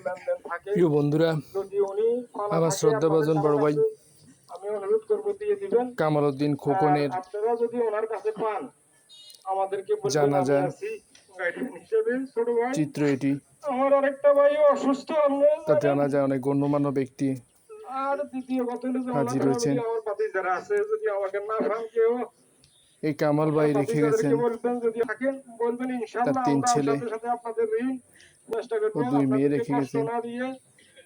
লেনদেন থাকে, প্রিয় বন্ধুরা, যদি উনি আমার শ্রদ্ধাভাজন বড় ভাই আমি অনুরোধ করবো দিয়ে দিবেন। কামাল উদ্দিন খোকনের আপনারা যদি ওনার কাছে পান আমাদেরকে বলবেন, আমি জানাজা আছি গাইডেন হিসেবে। ছোট ভাই, চিত্র এটি। আমার আরেকটা ভাই অসুস্থ, তার জানাজায় অনেক গণ্যমান্য ব্যক্তি আর দ্বিতীয় কথা হলো যে হাজির হয়েছেন। আমার বাতি যারা আছে, যদি আমাকে না পান কেউ, এই কামাল ভাই রেখে গেছেন বলবেন, যদি থাকেন বলবেন, তার ইনশাআল্লাহ 3 আমরা ছেলে সাথে সাথে আপনাদের ঋণ চেষ্টা করব ও 2 মেয়ে আপনাদেরকে রেখে কষ্ট গেছেন। না দিয়ে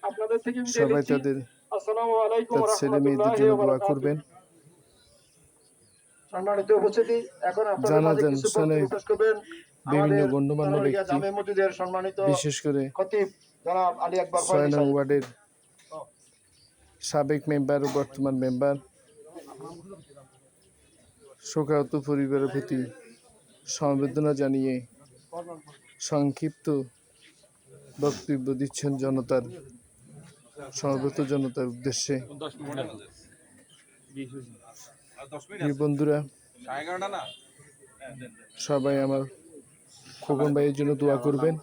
আপনাদের থেকে বিদায় সবাই নিচ্ছি। তাদের আসসালামু আলাইকুম তার ওয়া ছেলে মেয়েদের রাহমাতুল্লাহি জন্য ওয়া দোয়া বারাকাতুহু। করবেন। সম্মানিত উপস্থিতি, এখন আপনাদের মাঝে জানাজা কিছু অনুষ্ঠানে বক্তব্য পেশ করবেন বিভিন্ন আমাদের গণ্যমান্য দারুলিয়া ব্যক্তি, জামে মসজিদের সম্মানিত বিশেষ করে খতিব জনাব আলী আকবর 6 ফয়জী নং সাহেব। ওয়ার্ডের সাবেক মেম্বার ও বর্তমান মেম্বার। শোকাহত পরিবারের প্রতি সমবেদনা জানিয়ে সংক্ষিপ্ত বক্তব্য দিচ্ছেন সমবেত জনতার উদ্দেশ্যে। বন্ধুরা, সবাই আমার খোকন ভাইয়ের জন্য দোয়া করবেন।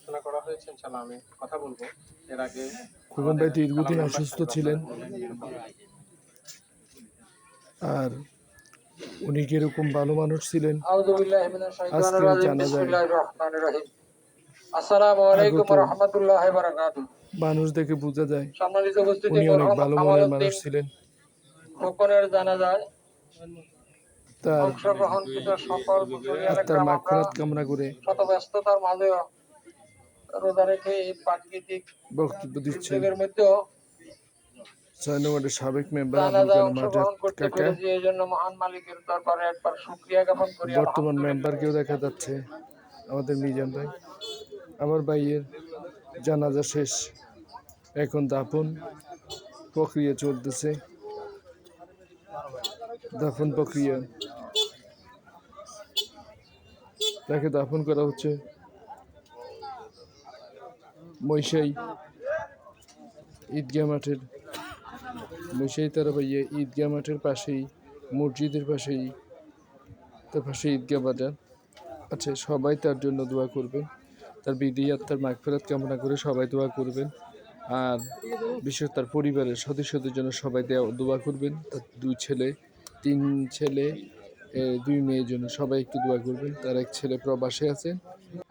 খোকন ভাই দীর্ঘদিন অসুস্থ ছিলেন, আর উনি কিরকম ভালো মানুষ ছিলেন আজকের জানাজায় মানুষ দেখে বোঝা যায় উনি অনেক ভালো মনের মানুষ ছিলেন। খোকনের জানাজায় তার অংশগ্রহণকৃত সকল আত্মার মাগফিরাত কামনা করে শত ব্যস্ততার মাঝেও রোজা রেখে এই প্রাকৃতিক বক্তব্য দিচ্ছেন দুর্যোগের মধ্যেও 6 নম্বরের সাবেক মেম্বার আবুল জানাজায় কালাম আজাদ অংশগ্রহণ করতে কাকা। পেরেছি, এই জন্য মহান মালিকের দরবারে একবার শুকরিয়া জ্ঞাপন করি। বর্তমান মেম্বারকেও দেখা যাচ্ছে, আমাদের মিজান ভাই। আমার ভাইয়ের জানাজা শেষ, এখন দাফন প্রক্রিয়া চলতেছে। দাফন প্রক্রিয়া, তাকে দাফন করা হচ্ছে মৈশাই ঈদগাহ মাঠের, মৈশাই তারা ভাইয়া ঈদগাহ মাঠের পাশেই, মসজিদের পাশেই, তার পাশে ঈদগাহ বাজার আছে। সবাই তার জন্য দোয়া করবেন, তার বিদেহী আত্মার মাগফিরাত কামনা করে সবাই দোয়া করবেন। আর বিশেষ তার পরিবারের সদস্যদের জন্য সবাই দোয়া করবেন। তার 2 ছেলে 3 ছেলে 2 মেয়ের জন্য সবাই একটু দোয়া করবেন। তার 1 ছেলে প্রবাসে আছেন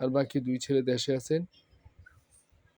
আর বাকি 2 ছেলে দেশে আছেন।